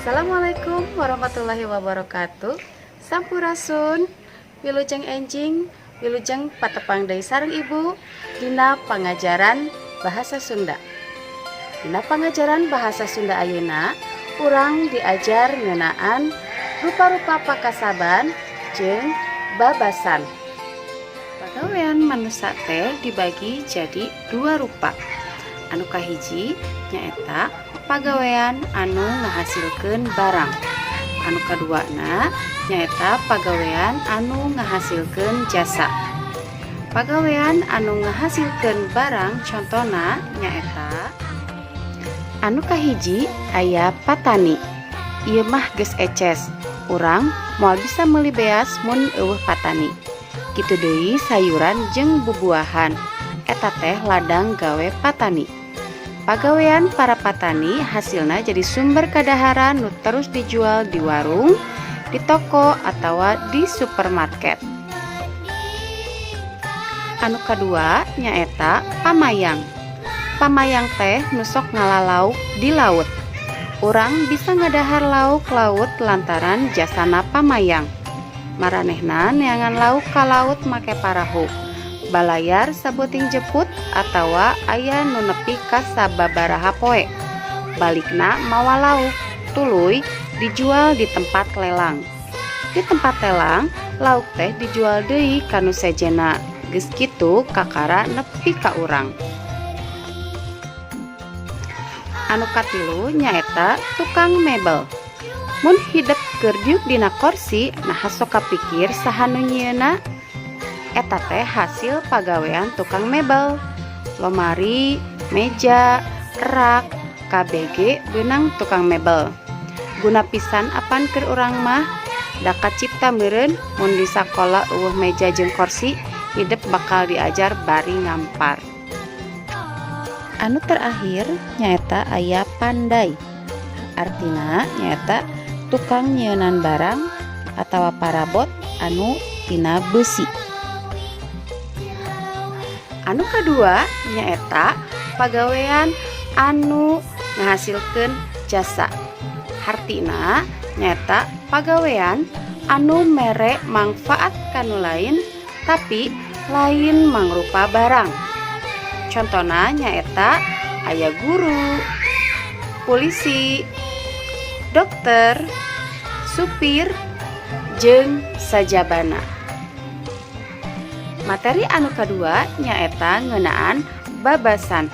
Assalamualaikum warahmatullahi wabarakatuh. Sampurasun, wilujeng enjing, wilujeng patepang deui sareng ibu dina pangajaran bahasa Sunda. Dina pangajaran bahasa Sunda ayeuna urang diajar ngeunaan rupa-rupa pakasaban jeung babasan. Pagawean manusia teh dibagi jadi dua rupa. Anu kahiji nyaeta pagawean anu ngahasilkeun barang. Anu kaduana nyaeta pagawean anu ngahasilkeun jasa. Pagawean anu ngahasilkeun barang contona nyaeta anu kahiji aya patani. Ieu mah geus eces. Urang moal bisa meuli beas mun eueuh patani. Kitu deui sayuran jeung bubuahan. Eta teh ladang gawe patani. Pagawean para patani hasilna jadi sumber kadaharan nu terus dijual di warung, di toko, atawa di supermarket. Anu kadua nyaeta pamayang. Pamayang teh nu sok ngalalauk di laut. Urang bisa ngadahar lauk laut lantaran jasana pamayang. Maranehna neangan lauk ka laut make parahu. Balayar sabuting jeput atawa aya nu nepi ka sababaraha poe. Balikna mawa lauk tuluy dijual di tempat lelang. Di tempat lelang lauk teh dijual deui ka nu sejena. Geus kitu kakara nepi ka urang. Anu katilu nyaeta tukang mebel. Mun hidup keur diuk dina kursi nah sok kapikir saha nu nyieunna. Eta teh hasil pagawean tukang mebel. Lomari, meja, rak, KBG beunang tukang mebel. Guna pisan apan keur urang mah da kacipta meureun mun di sakola eueuh meja jeung kursi hidup bakal diajar bari ngampar. Anu terakhir nyaeta aya pandai. Artina nyaeta tukang nyieunnan barang atawa parabot anu tina besi. Anu kadua nyaeta pagawean anu ngahasilkeun jasa. Hartina nyaeta pagawean anu mere mangfaat kanu lain tapi lain mangrupa barang. Contona nyaeta aya guru, polisi, dokter, supir, jeung sajabana. Materi anu kadua nyaeta ngeunaan babasan.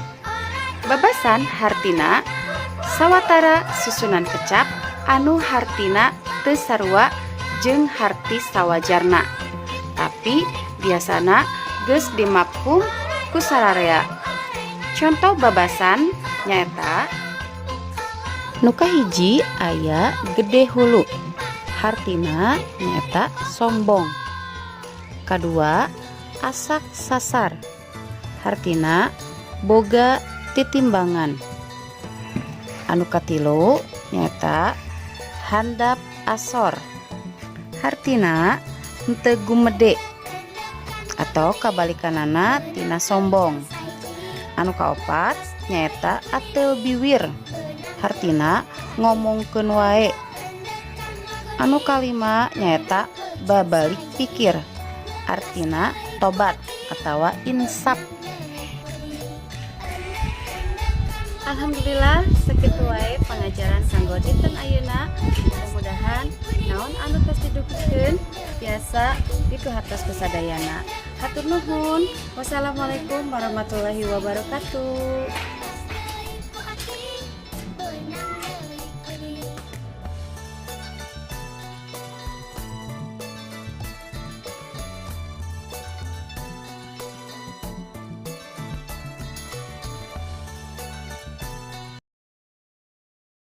Babasan hartina sawatara susunan kecap anu hartina teu sarua jeung harti sawajarna. Tapi biasana geus dimafhum ku sararea. Contoh babasan nyaeta nu kahiji aya gede hulu. Hartina nyaeta sombong. Kadua asak sasar. Hartina boga titimbangan. Anu katilu nyaeta handap asor. Hartina henteu gumede atau kabalikanana tina sombong. Anu kaopat nyaeta ateu biwir. Hartina ngomongkeun wae. Anu kalima nyaeta babalik pikir. Artina tobat atawa insaf. Alhamdulillah sakitu wae pangajaran kanggo dinten ayeuna. Mudah-mudahan naon anu tos didugikeun biasa dituhartos kusadayana. Hatur nuhun. Wassalamualaikum warahmatullahi wabarakatuh.